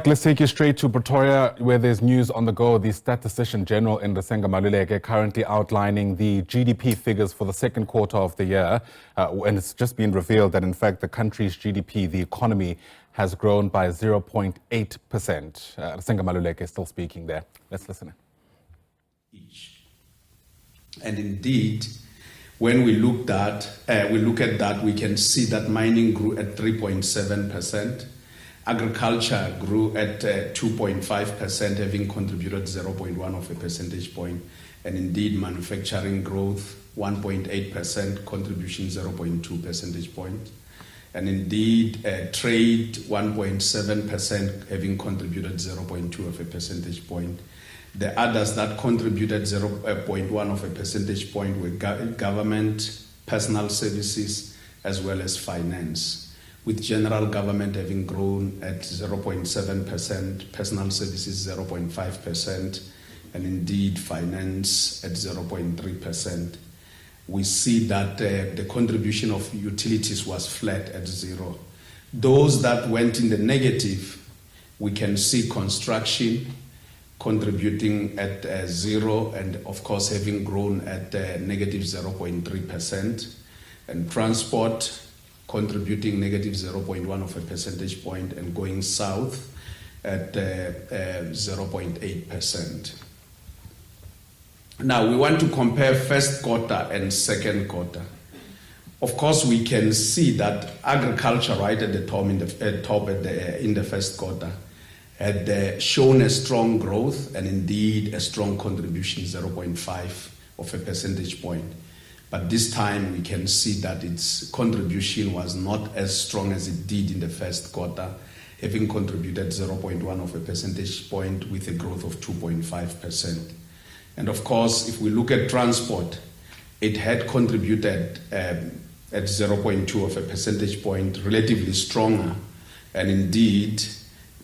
let's take you straight to Pretoria, where there's news on the go. The Statistician General Senga Maluleke currently outlining the GDP figures for the second quarter of the year. And it's just been revealed that, in fact, the country's GDP, the economy, has grown by 0.8%. Senga Maluleke is still speaking there. Let's listen in. And indeed, when we look at that, we can see that mining grew at 3.7%. Agriculture grew at 2.5%, having contributed 0.1 of a percentage point. And indeed, manufacturing growth, 1.8%, contribution 0.2 percentage point. And indeed, trade, 1.7%, having contributed 0.2 of a percentage point. The others that contributed 0.1 of a percentage point were government, personal services, as well as finance, with general government having grown at 0.7%, personal services 0.5%, and indeed finance at 0.3%. We see that the contribution of utilities was flat at 0. Those that went in the negative, we can see construction contributing at 0, and of course having grown at negative 0.3%, and transport contributing negative 0.1 of a percentage point and going south at 0.8%. Now we want to compare first quarter and second quarter. Of course, we can see that agriculture right at the top in the first quarter had shown a strong growth and indeed a strong contribution, 0.5 of a percentage point. But this time we can see that its contribution was not as strong as it did in the first quarter, having contributed 0.1 of a percentage point with a growth of 2.5%. And of course, if we look at transport, it had contributed at 0.2 of a percentage point, relatively stronger. And indeed,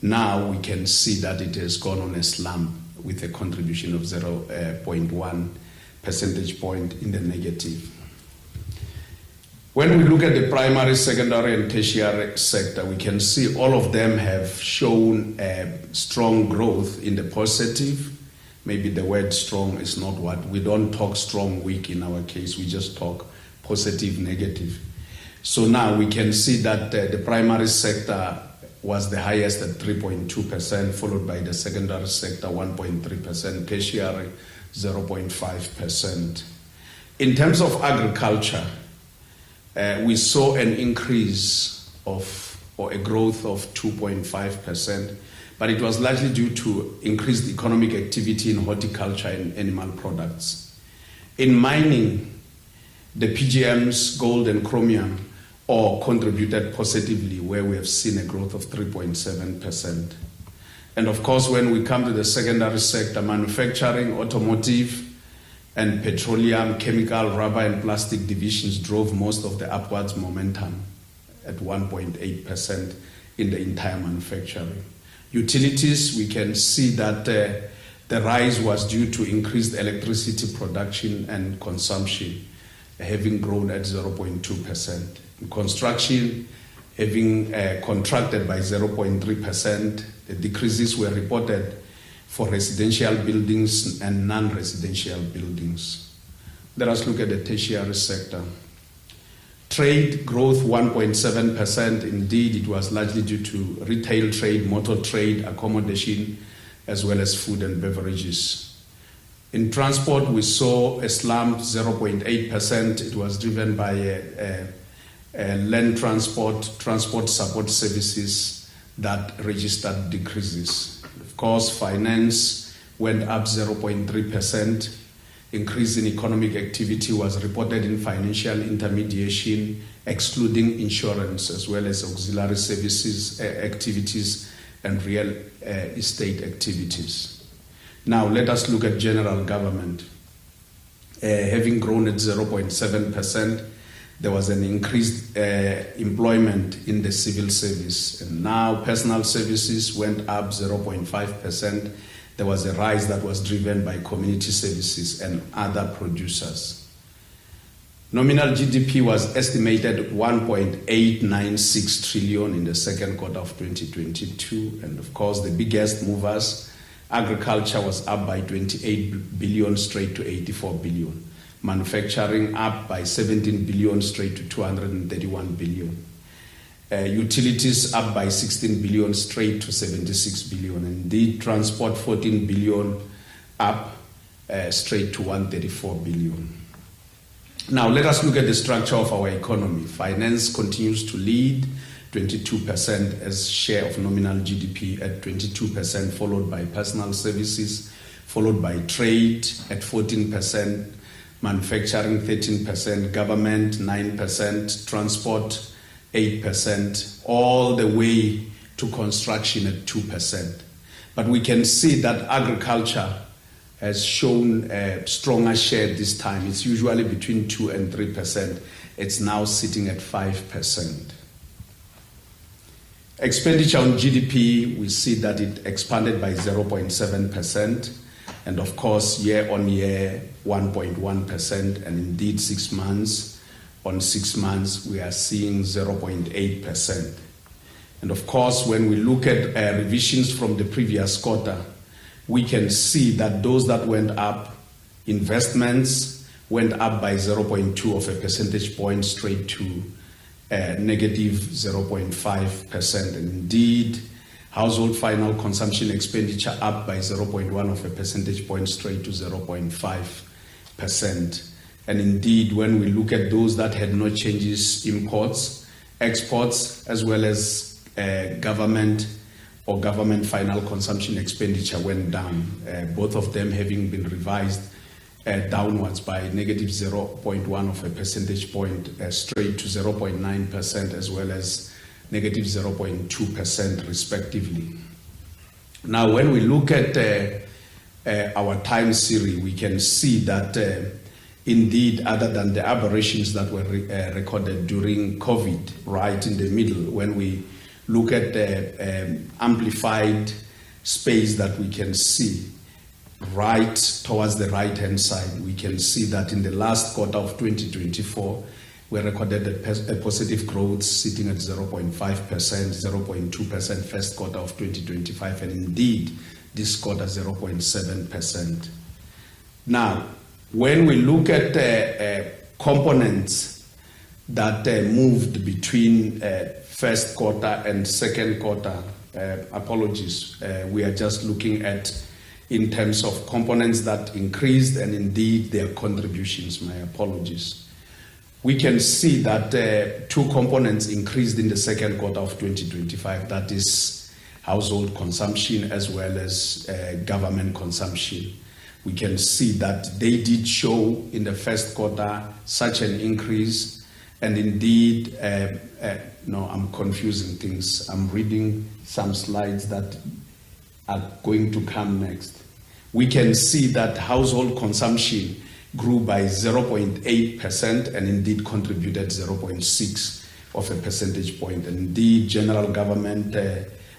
now we can see that it has gone on a slump with a contribution of 0.1 percentage point in the negative. When we look at the primary, secondary, and tertiary sector, we can see all of them have shown a strong growth in the positive. Maybe the word strong is not what, we don't talk strong, weak in our case, we just talk positive, negative. So now we can see that the primary sector was the highest at 3.2%, followed by the secondary sector 1.3%, tertiary 0.5%. In terms of agriculture, we saw an increase or a growth of 2.5%, but it was largely due to increased economic activity in horticulture and animal products. In mining, the PGMs, gold and chromium, all contributed positively, where we have seen a growth of 3.7%. And of course, when we come to the secondary sector, manufacturing, automotive, and petroleum, chemical, rubber, and plastic divisions drove most of the upwards momentum at 1.8% in the entire manufacturing. Utilities, we can see that the rise was due to increased electricity production and consumption, having grown at 0.2%. Construction, having contracted by 0.3%, the decreases were reported for residential buildings and non-residential buildings. Let us look at the tertiary sector. Trade growth 1.7%. Indeed, it was largely due to retail trade, motor trade, accommodation, as well as food and beverages. In transport, we saw a slump, 0.8%. It was driven by land transport, transport support services that registered decreases. Of course, finance went up 0.3%. Increase in economic activity was reported in financial intermediation, excluding insurance, as well as auxiliary services activities and real estate activities. Now, let us look at general government. Having grown at 0.7%, there was an increased employment in the civil service. And now personal services went up 0.5%. There was a rise that was driven by community services and other producers. Nominal GDP was estimated at 1.896 trillion in the second quarter of 2022. And of course, the biggest movers, agriculture was up by 28 billion straight to 84 billion. Manufacturing up by 17 billion straight to 231 billion. Utilities up by 16 billion straight to 76 billion. And indeed, transport 14 billion up straight to 134 billion. Now, let us look at the structure of our economy. Finance continues to lead, 22% as share of nominal GDP at 22%, followed by personal services, followed by trade at 14%, manufacturing 13%, government 9%, transport 8%, all the way to construction at 2%. But we can see that agriculture has shown a stronger share this time. It's usually between 2 and 3%. It's now sitting at 5%. Expenditure on GDP, we see that it expanded by 0.7%. And of course, year on year, 1.1%. And indeed, 6 months, on 6 months, we are seeing 0.8%. And of course, when we look at revisions from the previous quarter, we can see that those that went up, investments went up by 0.2 of a percentage point straight to negative 0.5%. And indeed, household final consumption expenditure up by 0.1 of a percentage point straight to 0.5%. And indeed, when we look at those that had no changes, imports, exports, as well as government or government final consumption expenditure went down, both of them having been revised downwards by negative 0.1 of a percentage point straight to 0.9%, as well as negative 0.2% respectively. Now, when we look at our time series, we can see that indeed, other than the aberrations that were recorded during COVID, right in the middle, when we look at the amplified space that we can see right towards the right-hand side, we can see that in the last quarter of 2024, we recorded a positive growth sitting at 0.5%, 0.2% first quarter of 2025, and indeed, this quarter 0.7%. Now, when we look at components that moved between first quarter and second quarter, we are just looking at in terms of components that increased and indeed their contributions, my apologies. We can see that two components increased in the second quarter of 2025, that is household consumption as well as government consumption. We can see that they did show in the first quarter such an increase, and indeed, no, I'm confusing things. I'm reading some slides that are going to come next. We can see that household consumption grew by 0.8% and indeed contributed 0.6 of a percentage point. And indeed, general government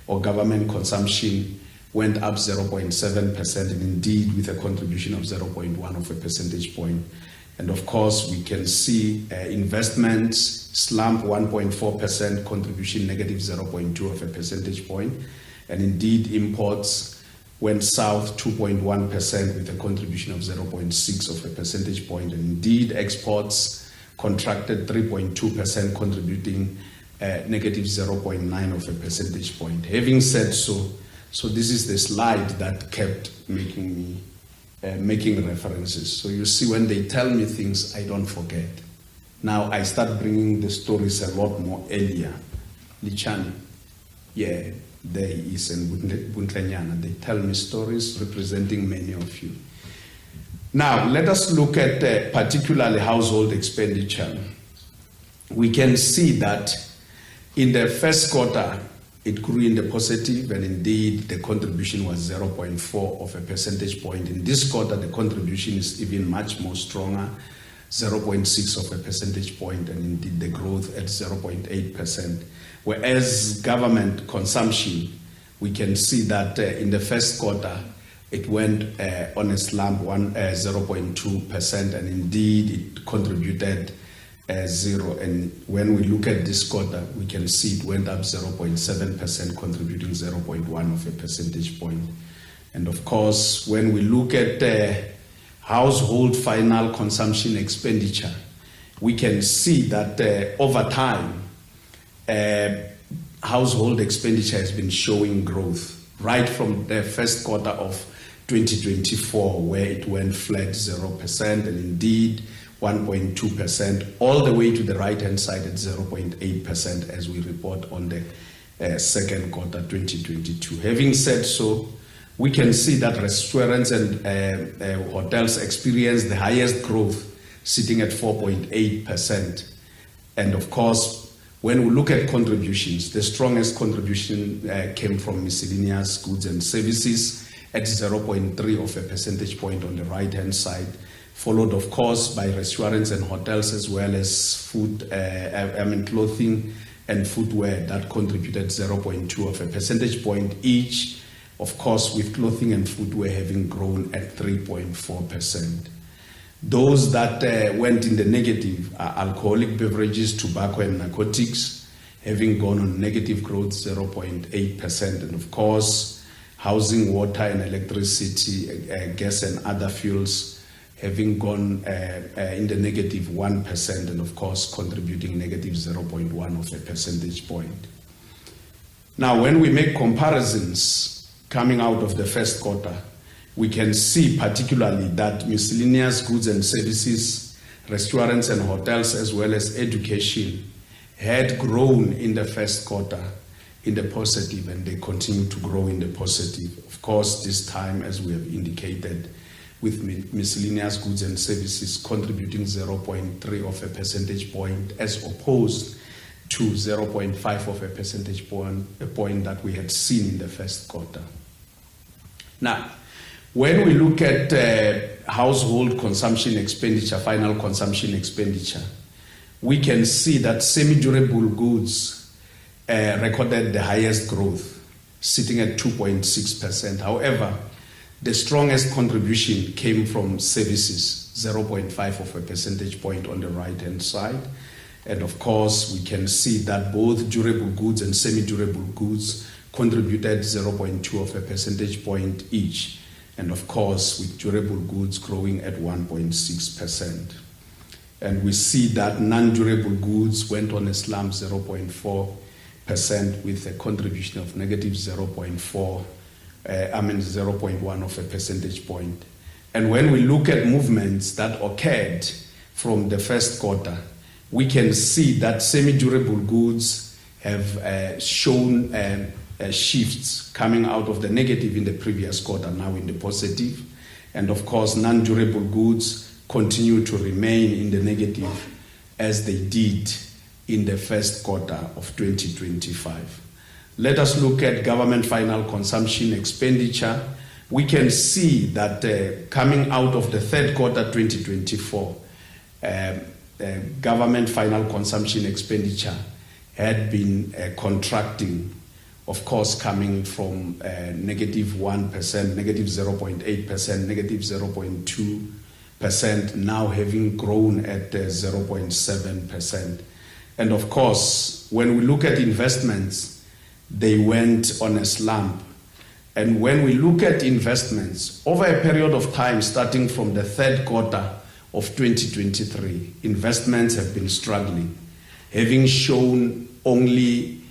or government consumption went up 0.7% and indeed with a contribution of 0.1 of a percentage point. And of course, we can see investments slump 1.4%, contribution negative 0.2 of a percentage point. And indeed, imports went south 2.1% with a contribution of 0.6 of a percentage point. And indeed, exports contracted 3.2%, contributing negative 0.9 of a percentage point. Having said so this is the slide that kept making me making references. So you see, when they tell me things, I don't forget. Now I start bringing the stories a lot more earlier. Lichani, yeah, there he is, and Buntlenyana. They tell me stories representing many of you. Now, let us look at particularly household expenditure. We can see that in the first quarter, it grew in the positive, and indeed the contribution was 0.4 of a percentage point. In this quarter, the contribution is even much more stronger, 0.6 of a percentage point, and indeed the growth at 0.8%. Whereas government consumption, we can see that in the first quarter, it went on a slump 0.2%, and indeed it contributed zero. And when we look at this quarter, we can see it went up 0.7%, contributing 0.1 of a percentage point. And of course, when we look at household final consumption expenditure, we can see that over time, household expenditure has been showing growth right from the first quarter of 2024, where it went flat 0%, and indeed 1.2%, all the way to the right-hand side at 0.8% as we report on the second quarter 2022. Having said so, we can see that restaurants and hotels experience the highest growth, sitting at 4.8%. And of course, when we look at contributions, the strongest contribution came from miscellaneous goods and services at 0.3 of a percentage point on the right-hand side, followed, of course, by restaurants and hotels, as well as clothing and footwear that contributed 0.2 of a percentage point each, of course, with clothing and footwear having grown at 3.4%. Those that went in the negative are alcoholic beverages, tobacco and narcotics, having gone on negative growth 0.8%. And of course, housing, water and electricity, gas and other fuels having gone in the negative 1%, and of course contributing negative 0.1 of a percentage point. Now, when we make comparisons coming out of the first quarter, we can see particularly that miscellaneous goods and services, restaurants and hotels, as well as education, had grown in the first quarter in the positive, and they continue to grow in the positive. Of course, this time, as we have indicated, with miscellaneous goods and services contributing 0.3 of a percentage point, as opposed to 0.5 of a percentage point that we had seen in the first quarter. Now, when we look at household consumption expenditure, final consumption expenditure, we can see that semi-durable goods recorded the highest growth, sitting at 2.6%. However, the strongest contribution came from services, 0.5 of a percentage point on the right-hand side. And of course, we can see that both durable goods and semi-durable goods contributed 0.2 of a percentage point each. And of course, with durable goods growing at 1.6%. And we see that non-durable goods went on a slump 0.4% with a contribution of negative 0.1 of a percentage point. And when we look at movements that occurred from the first quarter, we can see that semi-durable goods have shown shifts coming out of the negative in the previous quarter, now in the positive. And of course, non-durable goods continue to remain in the negative as they did in the first quarter of 2025. Let us look at government final consumption expenditure. We can see that coming out of the third quarter 2024, government final consumption expenditure had been contracting, of course, coming from negative 1%, negative 0.8%, negative 0.2%, now having grown at 0.7%. And of course, when we look at investments, they went on a slump. And when we look at investments, over a period of time, starting from the third quarter of 2023, investments have been struggling, having shown only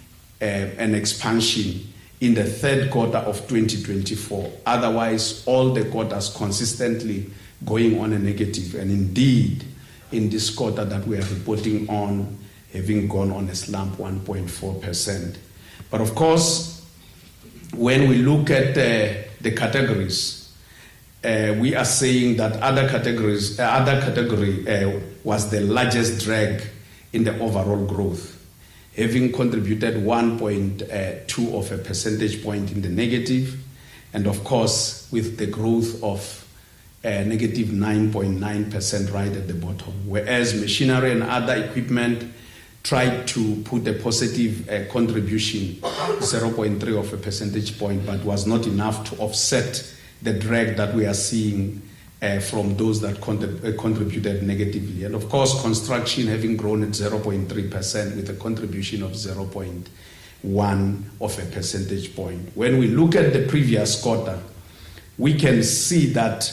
an expansion in the third quarter of 2024. Otherwise, all the quarters consistently going on a negative. And indeed, in this quarter that we are reporting on, having gone on a slump 1.4%. But of course, when we look at the categories, we are saying that other category was the largest drag in the overall growth, having contributed 1.2 of a percentage point in the negative, and of course with the growth of negative 9.9% right at the bottom, whereas machinery and other equipment tried to put a positive contribution, 0.3 of a percentage point, but was not enough to offset the drag that we are seeing from those that contributed negatively. And of course, construction having grown at 0.3% with a contribution of 0.1 of a percentage point. When we look at the previous quarter, we can see that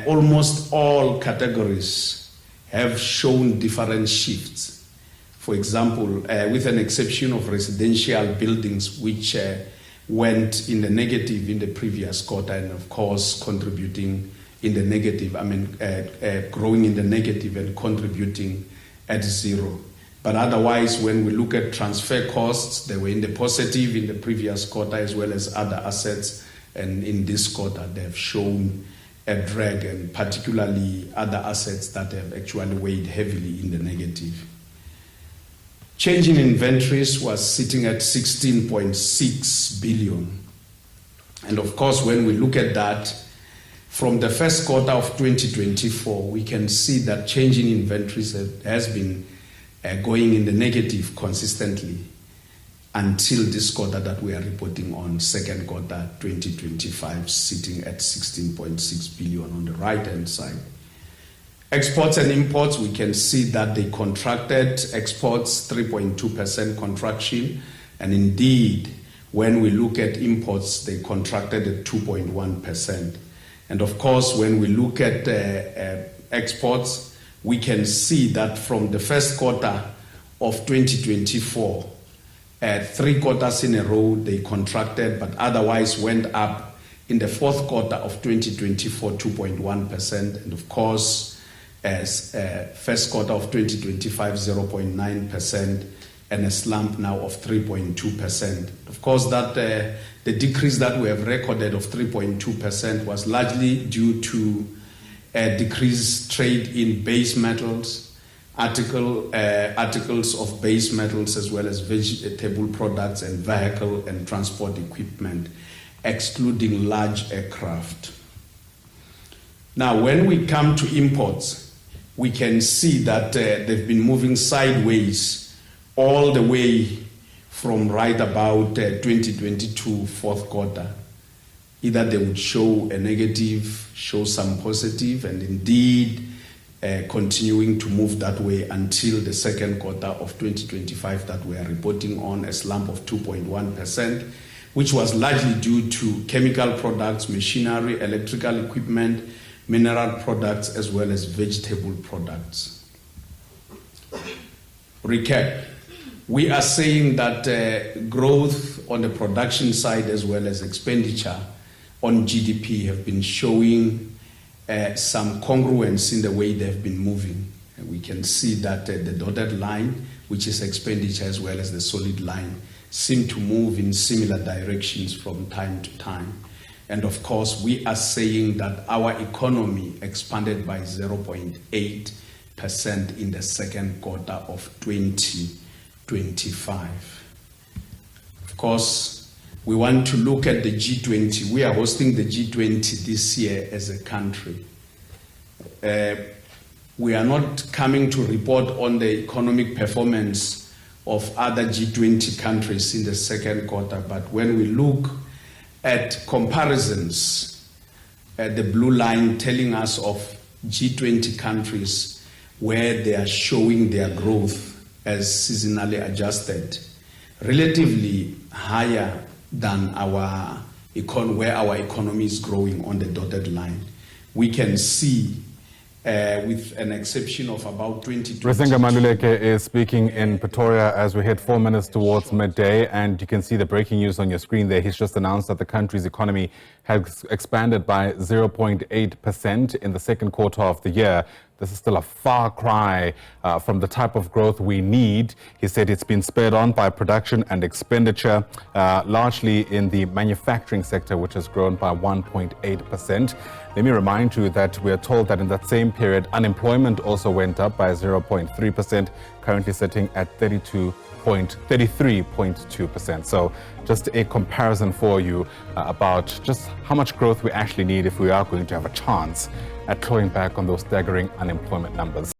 almost all categories have shown different shifts. For example, with an exception of residential buildings, which went in the negative in the previous quarter, and of course contributing in the negative, growing in the negative and contributing at zero. But otherwise, when we look at transfer costs, they were in the positive in the previous quarter, as well as other assets, and in this quarter they have shown a drag, and particularly other assets that have actually weighed heavily in the negative. Change in inventories was sitting at 16.6 billion. And of course, when we look at that, from the first quarter of 2024, we can see that change in inventories has been going in the negative consistently until this quarter that we are reporting on, second quarter 2025, sitting at 16.6 billion on the right-hand side. Exports and imports, we can see that they contracted. Exports, 3.2% contraction. And indeed, when we look at imports, they contracted at 2.1%. And of course, when we look at exports, we can see that from the first quarter of 2024, 3 quarters in a row, they contracted, but otherwise went up in the fourth quarter of 2024, 2.1%. And of course, as first quarter of 2025, 0.9%, and a slump now of 3.2%. Of course, that the decrease that we have recorded of 3.2% was largely due to a decreased trade in base metals, articles of base metals, as well as vegetable products and vehicle and transport equipment, excluding large aircraft. Now, when we come to imports, we can see that they've been moving sideways all the way from right about 2022 fourth quarter. Either they would show a negative, show some positive, and indeed continuing to move that way until the second quarter of 2025 that we are reporting on, a slump of 2.1%, which was largely due to chemical products, machinery, electrical equipment, mineral products, as well as vegetable products. Recap. We are saying that growth on the production side as well as expenditure on GDP have been showing some congruence in the way they've been moving. And we can see that the dotted line, which is expenditure, as well as the solid line, seem to move in similar directions from time to time. And of course, we are saying that our economy expanded by 0.8% in the second quarter of 2025. Of course, we want to look at the G20. We are hosting the G20 this year as a country. We are not coming to report on the economic performance of other G20 countries in the second quarter, but when we look at comparisons, the blue line telling us of G20 countries where they are showing their growth as seasonally adjusted, relatively higher than where our economy is growing on the dotted line. We can see, with an exception of about 2020. President Maluleke is speaking in Pretoria as we hit 4 minutes towards midday, and you can see the breaking news on your screen there. He's just announced that the country's economy has expanded by 0.8% in the second quarter of the year. This is still a far cry from the type of growth we need. He said it's been spurred on by production and expenditure, largely in the manufacturing sector, which has grown by 1.8%. Let me remind you that we are told that in that same period, unemployment also went up by 0.3%, currently sitting at 33.2%. So just a comparison for you about just how much growth we actually need if we are going to have a chance at clawing back on those staggering unemployment numbers.